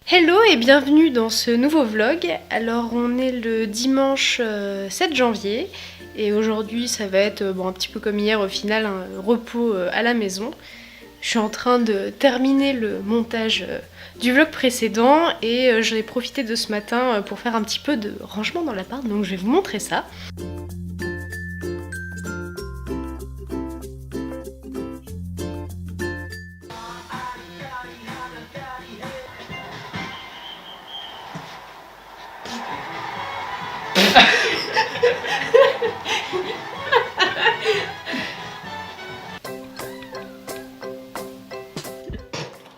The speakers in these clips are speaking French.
Hello et bienvenue dans ce nouveau vlog. Alors on est le dimanche 7 janvier et aujourd'hui ça va être un petit peu comme hier au final un repos à la maison. Je suis en train de terminer le montage du vlog précédent et j'en ai profité de ce matin pour faire un petit peu de rangement dans l'appart, donc je vais vous montrer ça.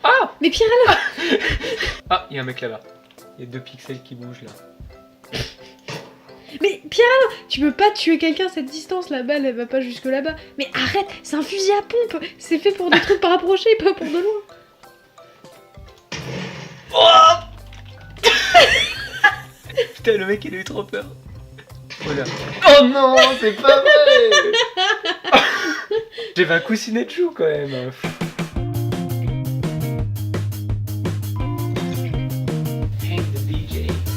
Ah! Mais Pierre alors! Ah, il y a un mec là-bas. Il y a 2 pixels qui bougent là. Mais Pierre alors, tu peux pas tuer quelqu'un à cette distance, la balle elle va pas jusque là-bas. Mais arrête, c'est un fusil à pompe, c'est fait pour des trucs pas rapprochés, pas pour de loin. Oh putain, le mec il a eu trop peur. Voilà. Oh non, c'est pas vrai. J'avais un coussinet de chou quand même.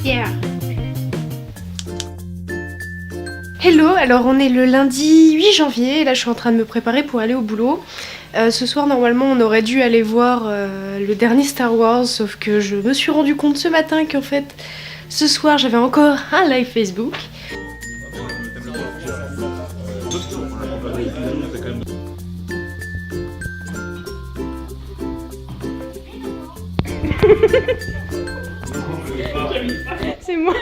Yeah. Hello, alors on est le lundi 8 janvier et là je suis en train de me préparer pour aller au boulot. Ce soir normalement on aurait dû aller voir le dernier Star Wars, sauf que je me suis rendu compte ce matin qu'en fait ce soir j'avais encore un live Facebook. C'est moi.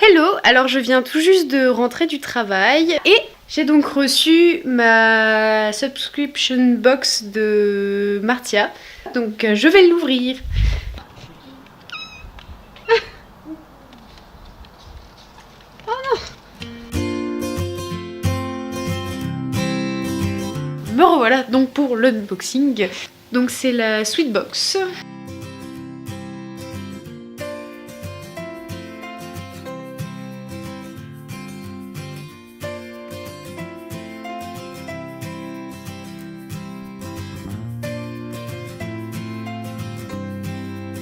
Hello, alors je viens tout juste de rentrer du travail et j'ai donc reçu ma subscription box de Martia. Donc je vais l'ouvrir. Oh non! Me revoilà donc pour l'unboxing. Donc c'est la Sweetbox.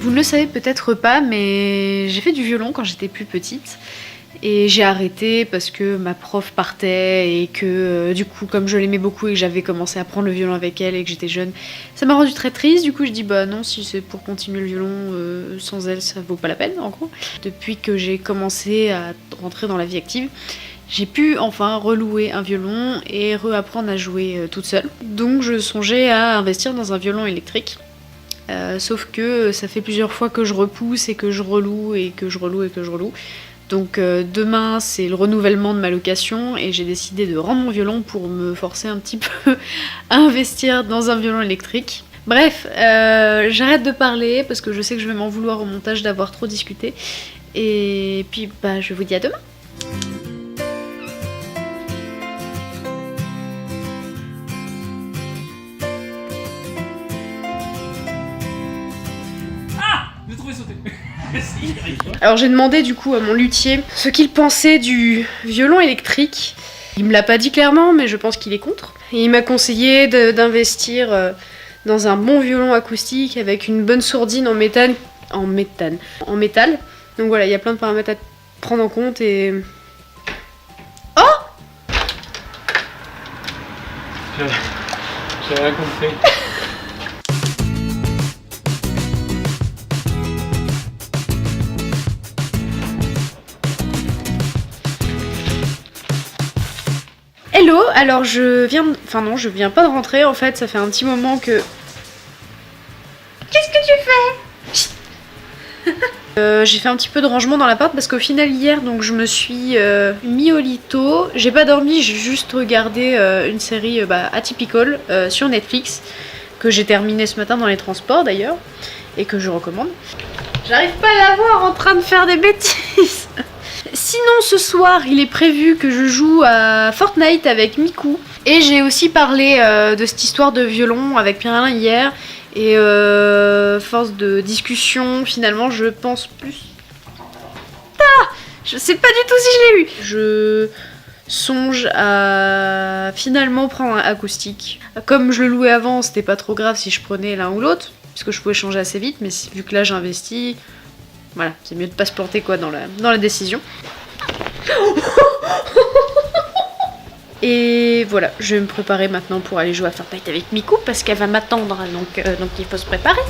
Vous ne le savez peut-être pas, mais j'ai fait du violon quand j'étais plus petite. Et j'ai arrêté parce que ma prof partait et que du coup comme je l'aimais beaucoup et que j'avais commencé à prendre le violon avec elle et que j'étais jeune, ça m'a rendu très triste. Du coup je dis bah non, si c'est pour continuer le violon sans elle ça vaut pas la peine en gros. Depuis que j'ai commencé à rentrer dans la vie active, j'ai pu enfin relouer un violon et réapprendre à jouer toute seule. Donc je songeais à investir dans un violon électrique. Sauf que ça fait plusieurs fois que je repousse et que je reloue et que je reloue et que je reloue. Donc demain c'est le renouvellement de ma location et j'ai décidé de rendre mon violon pour me forcer un petit peu à investir dans un violon électrique. Bref, j'arrête de parler parce que je sais que je vais m'en vouloir au montage d'avoir trop discuté. Et puis bah je vous dis à demain. J'ai trouvé sauter. Alors j'ai demandé du coup à mon luthier ce qu'il pensait du violon électrique. Il me l'a pas dit clairement mais je pense qu'il est contre. Et il m'a conseillé d'investir dans un bon violon acoustique avec une bonne sourdine en métal. Donc voilà, il y a plein de paramètres à prendre en compte et... Oh! J'ai rien compris. Hello, alors je viens... Enfin non, je viens pas de rentrer en fait, ça fait un petit moment que... Qu'est-ce que tu fais? J'ai fait un petit peu de rangement dans l'appart parce qu'au final hier donc je me suis mis au lit tôt. J'ai pas dormi, j'ai juste regardé une série Atypical sur Netflix que j'ai terminée ce matin dans les transports d'ailleurs et que je recommande. J'arrive pas à la voir en train de faire des bêtises. Sinon ce soir il est prévu que je joue à Fortnite avec Miku. Et j'ai aussi parlé de cette histoire de violon avec Pierre-Alain hier. Et force de discussion finalement je pense plus... Ah, je sais pas du tout si je l'ai eu. Je songe à finalement prendre un acoustique. Comme je le louais avant, c'était pas trop grave si je prenais l'un ou l'autre, puisque je pouvais changer assez vite, mais vu que là j'investis, voilà, c'est mieux de pas se planter quoi dans la décision. Et voilà, je vais me préparer maintenant pour aller jouer à Fortnite avec Miku parce qu'elle va m'attendre, donc il faut se préparer.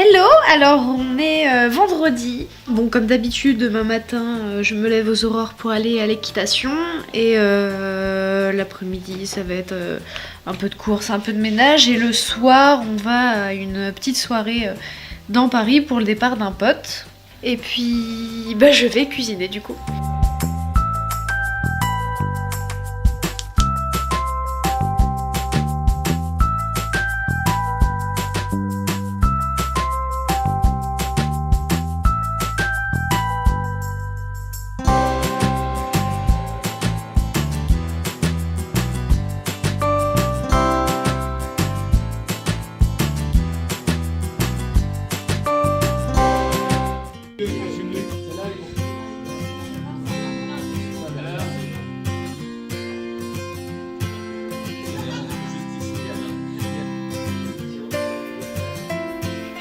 Hello, alors on est vendredi. Bon, comme d'habitude, demain matin, je me lève aux aurores pour aller à l'équitation. Et l'après-midi, ça va être un peu de course, un peu de ménage. Et le soir, on va à une petite soirée dans Paris pour le départ d'un pote. Et puis, bah, je vais cuisiner du coup.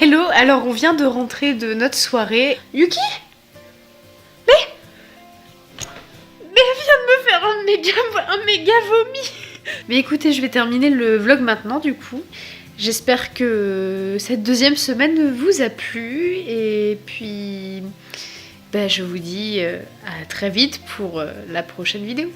Hello, alors on vient de rentrer de notre soirée. Yuki? Mais elle vient de me faire un méga vomi. Mais écoutez, je vais terminer le vlog maintenant du coup. J'espère que cette deuxième semaine vous a plu. Et puis, bah, je vous dis à très vite pour la prochaine vidéo.